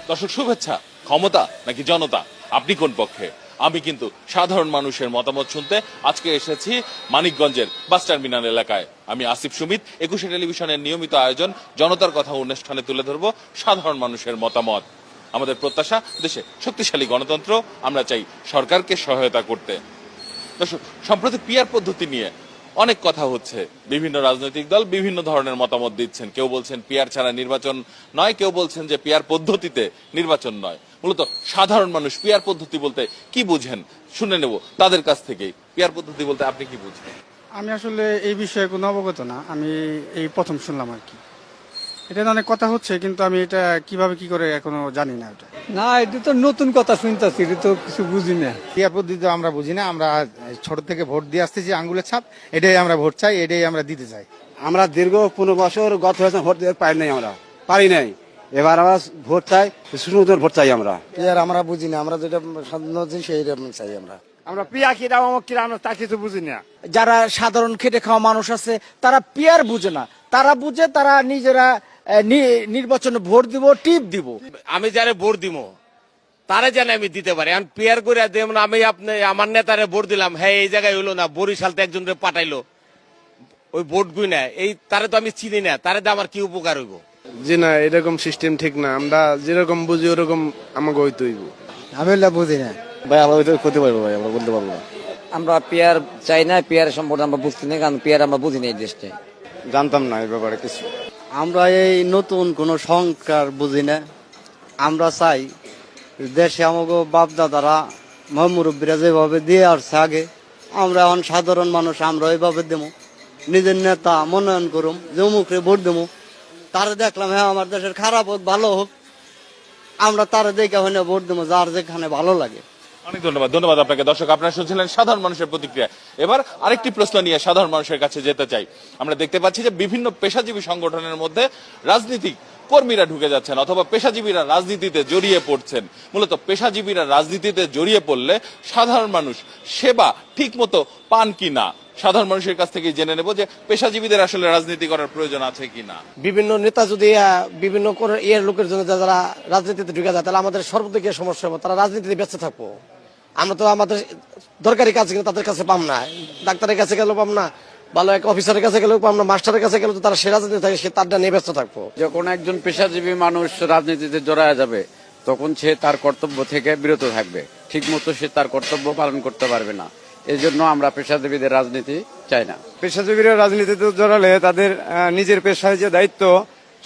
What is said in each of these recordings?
দর্শক শুভেচ্ছা, ক্ষমতা নাকি জনতা, আপনি কোন পক্ষে? আমি কিন্তু সাধারণ মানুষের মতামত শুনতে আজকে এসেছি মানিকগঞ্জের বাস টার্মিনাল এলাকায়। আমি আসিফ সুমিত, একুশে টেলিভিশনের নিয়মিত আয়োজন জনতার কথা অনুষ্ঠানে তুলে ধরবো সাধারণ মানুষের মতামত। আমাদের প্রত্যাশা দেশে শক্তিশালী গণতন্ত্র, আমরা চাই সরকারকে সহায়তা করতে। দর্শক, সম্প্রতি পিআর পদ্ধতি নিয়ে অনেক কথা হচ্ছে, বিভিন্ন রাজনৈতিক দল বিভিন্ন ধরনের মতামত দিচ্ছেন। কেউ বলছেন পিআর ছাড়া নির্বাচন নয়, কেউ বলছেন যে পিআর পদ্ধতিতে নির্বাচন নয়। মূলত সাধারণ মানুষ পিআর পদ্ধতি বলতে কি বুঝেন শুনে নেব তাদের কাছ থেকেই। পিআর পদ্ধতি বলতে আপনি কি বুঝেন? আমি আসলে এই বিষয়ে কোনো অবগত না, আমি এই প্রথম শুনলাম আর কি। এটা অনেক কথা হচ্ছে, কিন্তু আমি এটা কিভাবে কি করে এখনো জানি না। এটা না, এটা তো নতুন কথা শুনতেছি, এটা তো কিছু বুঝি না। ক্রিয়া পদ্ধতি আমরা বুঝি না। আমরা ছোট থেকে ভোট দিয়ে আসতেছি, আঙ্গুলের ছাপ, এটাই আমরা ভোট চাই, এটাই আমরা দিতে চাই। আমরা দীর্ঘ 15 বছর গত হয়েছে ভোট দিতে পারি নাই, আমরা পারি নাই। এবার আমরা ভোট চাই, সুন্দর ভোট চাই আমরা। ক্রিয়ার আমরা বুঝি না, আমরা যেটা সাধারণ সেইটা চাই আমরা। আমরা পিয়া কিরা অমুক কিরা আমরা তা কিছু বুঝি না। যারা সাধারণ খেটে খাওয়া মানুষ আছে তারা পিয়ার বুঝে না, তারা বুঝে তারা নিজেরা নির্বাচনে ভোট দিব, টিপ দিব। আমি যারা ভোট দিব তারা যেন আমি দিতে পারি। আমি পিয়ার করে দেব না, আমি আপনি আমার নেতারে ভোট দিলাম, হ্যাঁ এই জায়গায় হইলো না, বরিশালতে একজন পাঠাইলো, ওই ভোট গুই না, এই তারে তো আমি চিনি না, তারে আমার কি উপকার হইব? জি না, এরকম সিস্টেম ঠিক না। আমরা যেরকম বুঝি ওরকম আমাকে হইতে হইব। আমি বুঝি না ভাই, আমরা ক্ষতি পারবো ভাই, আমরা বলতে পারবো না। আমরা পিয়ার চাই না, পিয়ার সম্পর্কে আমরা বুঝতে না, কারণ পিয়ার আমরা বুঝি না এই দেশে। জানতাম না এই ব্যাপারে কিছু। আমরা এই নতুন কোন সংস্কার বুঝি না। আমরা চাই দেশে আমাকে বাপ দাদারা মুরব্বীরা যেভাবে দিয়ে আসছে আগে, আমরা এখন সাধারণ মানুষ আমরা ওইভাবে দেবো। নিজের নেতা মনোনয়ন করুম, যে মুখে ভোট দেবো, তারা দেখলাম হ্যাঁ আমার দেশের খারাপ হোক ভালো হোক, আমরা তারা দেখে হইলে ভোট দেবো, যার যেখানে ভালো লাগে। অনেক ধন্যবাদ আপনাকে। দর্শক, আপনারা শুনছিলেন সাধারণ মানুষের প্রতিক্রিয়া। এবার আরেকটি প্রশ্ন নিয়ে সাধারণ মানুষের কাছে যেতে চাই। আমরা দেখতে পাচ্ছি যে বিভিন্ন পেশাজীবী সংগঠনের মধ্যে রাজনীতিক কর্মীরা ঢুকে যাচ্ছেন, অথবা পেশাজীবীরা রাজনীতিতে জড়িয়ে পড়ছেন। মূলত পেশাজীবীরা রাজনীতিতে জড়িয়ে পড়লে সাধারণ মানুষ সেবা ঠিক মতো পান কিনা, সাধারণ মানুষের কাছ থেকে জেনে নেব যে পেশাজীবীদের আসলে রাজনীতি করার প্রয়োজন আছে কিনা। বিভিন্ন নেতা যদি বিভিন্ন লোকের জন্য যারা রাজনীতিতে ঢুকে যায়, তাহলে আমাদের সর্বদিকে সমস্যা হবে, তারা রাজনীতিতে ব্যস্ত থাকবো। আমরা তো আমাদের দরকারি কাজ কিন্তু তাদের কাছে পাম না, ডাক্তারের কাছে গেলেও পাম না, ভালো এক অফিসারের কাছে গেলেও পাম না, মাস্টারের কাছে গেলেও তারা সে রাজনীতি থাকে, সে তারটা নিয়ে ব্যস্ত থাকবো। যখন একজন পেশাজীবী মানুষ রাজনীতিতে জড়ায় যাবে, তখন সে তার কর্তব্য থেকে বিরত থাকবে, ঠিক মতো সে তার কর্তব্য পালন করতে পারবে না। এই জন্য আমরা পেশাজীবীদের রাজনীতি চাই না। পেশাজীবীরা রাজনীতিতে জড়ালে তাদের নিজের পেশায় যে দায়িত্ব,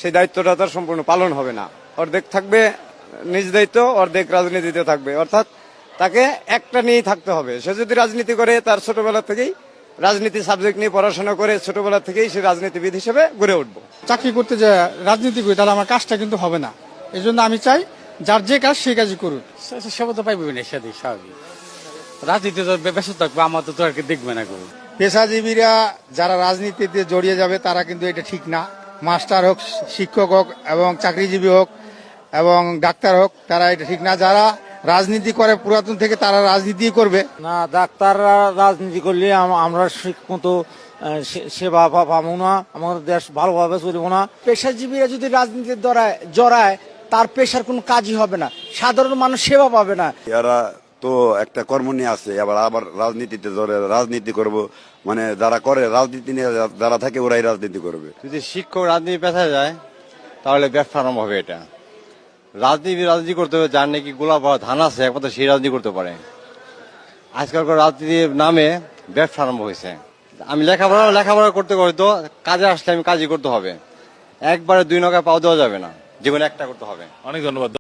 সেই দায়িত্বটা তার সম্পূর্ণ পালন হবে না। অর্ধেক থাকবে নিজ দায়িত্ব, অর্ধেক রাজনীতিতে থাকবে, অর্থাৎ তাকে একটা নিয়েই থাকতে হবে। সে যদি রাজনীতি করে, তার ছোটবেলা থেকেই রাজনীতি সাবজেক্ট নিয়ে পড়াশোনা করে, ছোটবেলা থেকেই সে রাজনীতিবিদ হিসেবে গড়ে উঠবো। চাকরি করতে যে রাজনীতি করি, তাহলে আমার কাজটা কিন্তু হবে না। এই জন্য আমি চাই যার যে কাজ সেই কাজই করুন। সেবা তো পাইবে না, সাথে স্বাভাবিক রাজনীতি তো ব্যস্ত থাকবে, আমার তো আর কি দেখবে না কেউ। পেশাজীবীরা যারা রাজনীতিতে জড়িয়ে যাবে তারা কিন্তু এটা ঠিক না। মাস্টার হোক, শিক্ষক হোক, এবং চাকরিজীবী হোক এবং ডাক্তার হোক, তারা এটা ঠিক না। যারা রাজনীতি করে পুরাতন থেকে, তারা রাজনীতি করবে না, ডাক্তাররা রাজনীতি করলে আমরা ঠিক মতো সেবা পাবো না, আমাদের দেশ ভালোভাবে চলবো না। পেশাজীবীরা যদি রাজনীতির জড়ায়, তার পেশার কোনো কাজই হবে না, সাধারণ মানুষ সেবা পাবে না। এরা তো একটা কর্ম নিয়ে আসছে, আবার রাজনীতিতে ধরে রাজনীতি করব, মানে যারা করে রাজনীতি নিয়ে যারা থাকে ওরাই রাজনীতি করবে। যদি শিক্ষক রাজনীতি পেশায় যায়, তাহলে ব্যবসা আরম্ভ হবে। এটা রাজনীতি করতে হবে, যার নাকি গোলা ধান আছে একমাত্র সেই রাজনীতি করতে পারে। আজকালকার রাজনীতির নামে ব্যবসা আরম্ভ হয়েছে। আমি লেখাপড়া করতে তো কাজে আসলে আমি কাজই করতে হবে, একবারে দুই নৌকায় পাও দেওয়া যাবে না, জীবনে একটা করতে হবে। অনেক ধন্যবাদ।